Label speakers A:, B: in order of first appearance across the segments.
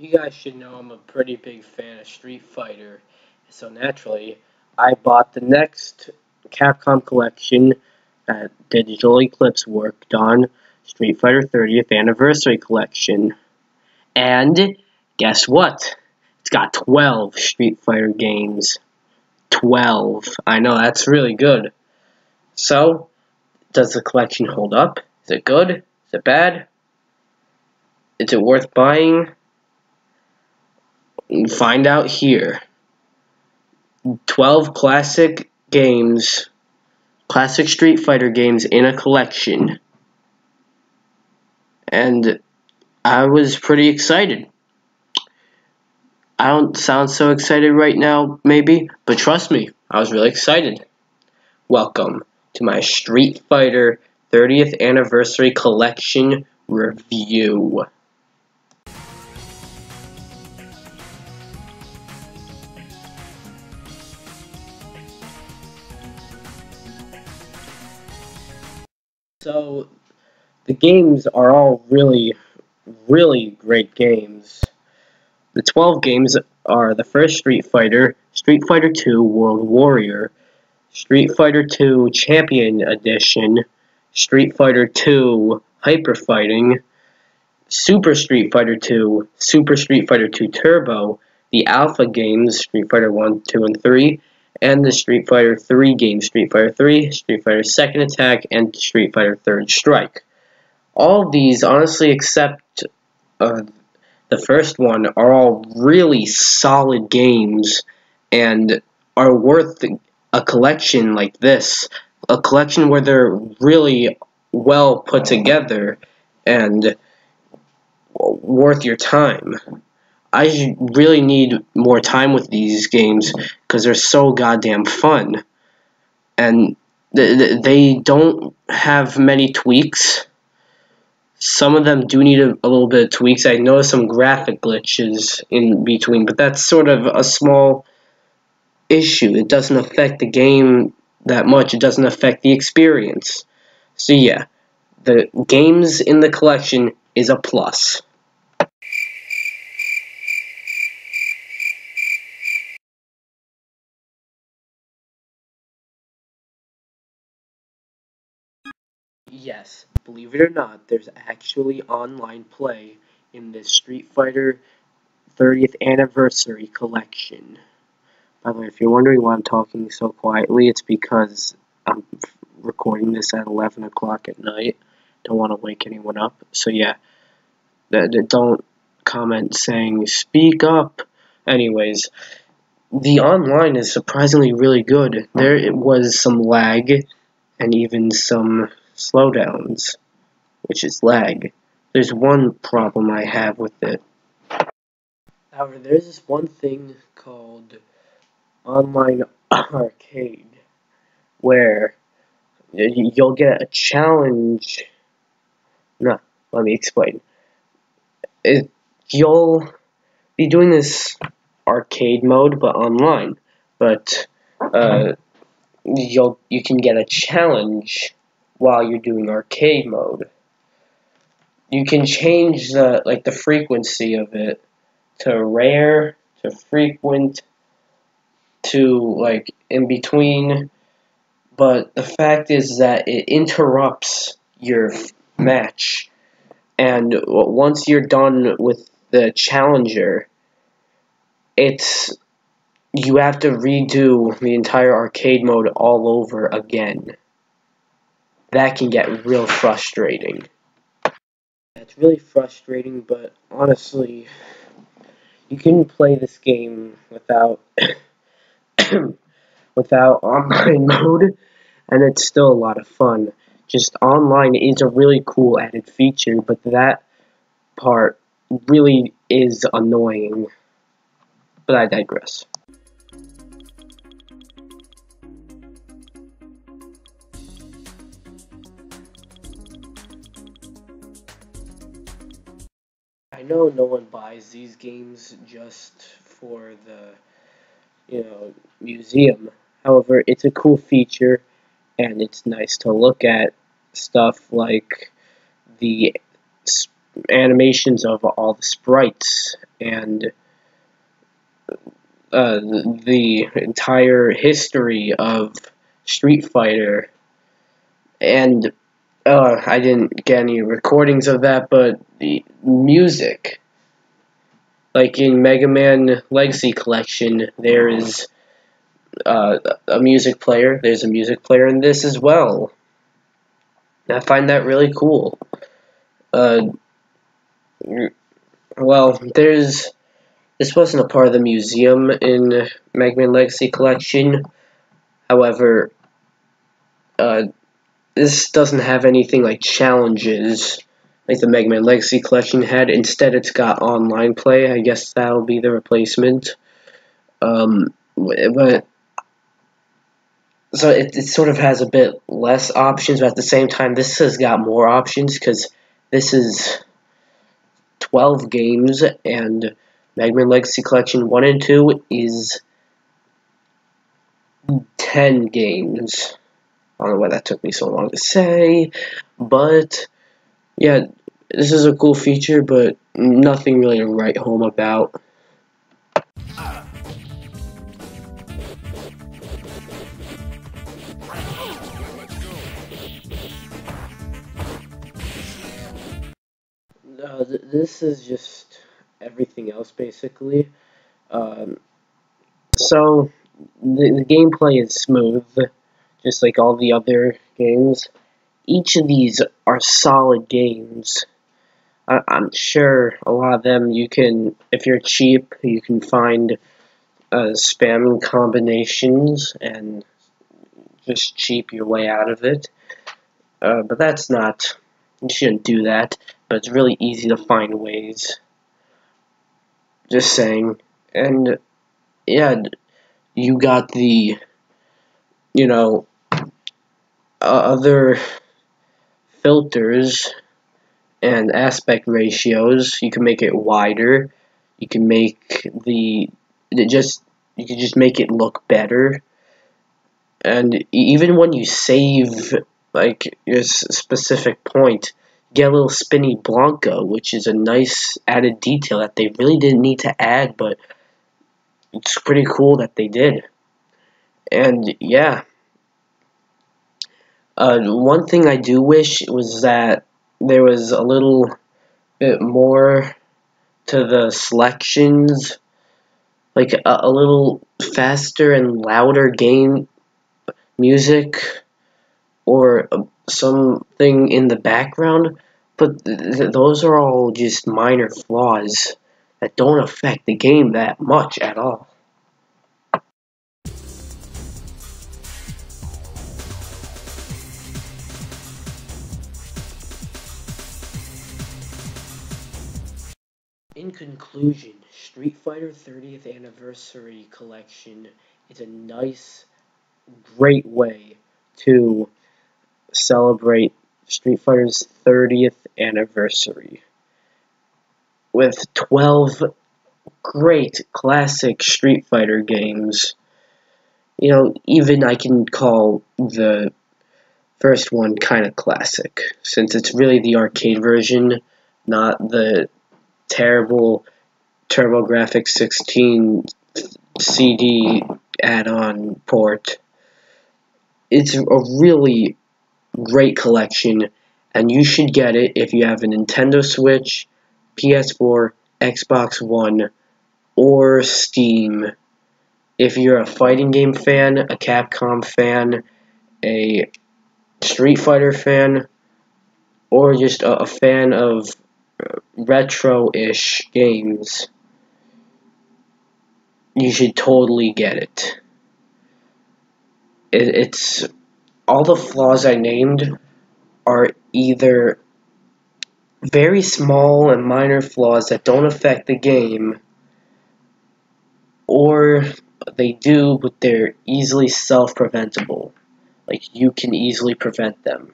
A: You guys should know I'm a pretty big fan of Street Fighter, so naturally, I bought the next Capcom collection that Digital Eclipse worked on, Street Fighter 30th Anniversary Collection. And guess what? It's got 12 Street Fighter games. 12. I know, that's really good. So, does the collection hold up? Is it good? Is it bad? Is it worth buying? Find out here. 12 classic games, classic Street Fighter games in a collection. And I was pretty excited. I don't sound so excited right now, maybe, but trust me, I was really excited. Welcome to my Street Fighter 30th Anniversary Collection review. So, the games are all really great games. The 12 games are the first Street Fighter, Street Fighter II World Warrior, Street Fighter II Champion Edition, Street Fighter II Hyper Fighting, Super Street Fighter II, Super Street Fighter II Turbo, the Alpha games, Street Fighter 1, 2, and 3, and the Street Fighter 3 games, Street Fighter 3, Street Fighter 2nd Attack, and Street Fighter 3rd Strike. All of these, honestly, except the first one, are all really solid games and are worth a collection like this. A collection where they're really well put together and worth your time. I really need more time with these games because they're so goddamn fun. And they don't have many tweaks. Some of them do need a little bit of tweaks. I noticed some graphic glitches in between, but that's sort of a small issue. It doesn't affect the game that much. It doesn't affect the experience. So yeah, the games in the collection is a plus. Yes, believe it or not, there's actually online play in this Street Fighter 30th Anniversary Collection. By the way, if you're wondering why I'm talking so quietly, it's because I'm recording this at 11 o'clock at night. Don't want to wake anyone up. So yeah, don't comment saying, speak up. Anyways, the online is surprisingly really good. There was some lag and even some slowdowns, which is lag. There's one problem I have with it. However, there's this one thing called online arcade where you'll get a challenge. No, let me explain. You'll be doing this arcade mode, but online. But you can get a challenge while you're doing arcade mode. You can change the frequency of it to rare, to frequent, to in between. But the fact is that it interrupts your match. And once you're done with the challenger, you have to redo the entire arcade mode all over again. That can get real frustrating. It's really frustrating, but honestly, you can play this game without without online mode, and it's still a lot of fun. Just online is a really cool added feature, but that part really is annoying. But I digress. I know no one buys these games just for the, museum. However, it's a cool feature, and it's nice to look at stuff like the animations of all the sprites and the entire history of Street Fighter. And I didn't get any recordings of that, but the music, like in Mega Man Legacy Collection, there is a music player. There's a music player in this as well. I find that really cool. Well, this wasn't a part of the museum in Mega Man Legacy Collection. However, this doesn't have anything like challenges like the Mega Man Legacy Collection had. Instead, it's got online play. I guess that'll be the replacement. But so it sort of has a bit less options, but at the same time, this has got more options because this is 12 games, and Mega Man Legacy Collection 1 and 2 is 10 games. I don't know why that took me so long to say, but yeah, this is a cool feature, but nothing really to write home about. This is just everything else, basically. So, the gameplay is smooth, just like all the other games. Each of these are solid games. I'm sure a lot of them you can, if you're cheap, you can find spamming combinations and just cheap your way out of it. But that's not, you shouldn't do that, but it's really easy to find ways. Just saying. And yeah, you got the, other filters and aspect ratios. You can make it wider. You can make you can just make it look better. And even when you save like your specific point, you get a little spinny Blanco, which is a nice added detail that they really didn't need to add, but it's pretty cool that they did. And yeah, one thing I do wish was that there was a little bit more to the selections, like a little faster and louder game music, or something in the background, but those are all just minor flaws that don't affect the game that much at all. In conclusion, Street Fighter 30th Anniversary Collection is a nice, great way to celebrate Street Fighter's 30th anniversary with 12 great classic Street Fighter games. Even I can call the first one kind of classic, since it's really the arcade version, not the terrible TurboGrafx 16 CD add-on port. It's a really great collection, and you should get it if you have a Nintendo Switch, PS4, Xbox One, or Steam. If you're a fighting game fan, a Capcom fan, a Street Fighter fan, or just a fan of retro-ish games, you should totally get it. It's all the flaws I named are either very small and minor flaws that don't affect the game, or they do, but they're easily self-preventable. Like, you can easily prevent them.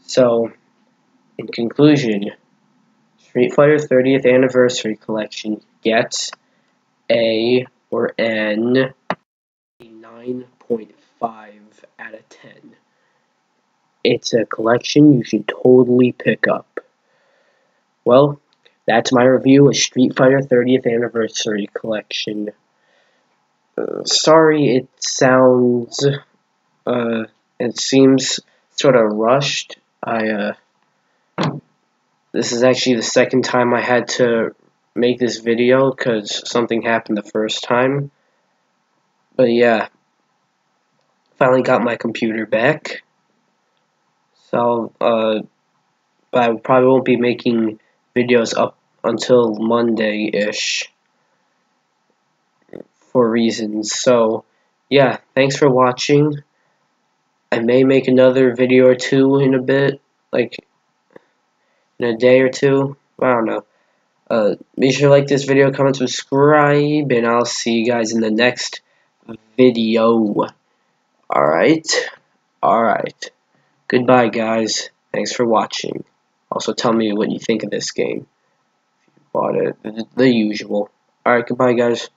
A: So, in conclusion, Street Fighter 30th Anniversary Collection gets a 9.5 out of 10. It's a collection you should totally pick up. Well, that's my review of Street Fighter 30th Anniversary Collection. Sorry it sounds, it seems sort of rushed. This is actually the second time I had to make this video because something happened the first time. But yeah, finally got my computer back. So, but I probably won't be making videos up until Monday-ish for reasons. So, yeah, thanks for watching. I may make another video or two in a bit, like in a day or two. I don't know. Be sure to like this video, comment, subscribe, and I'll see you guys in the next video. Alright. Goodbye, guys. Thanks for watching. Also, tell me what you think of this game. Bought it. The usual. Alright, goodbye, guys.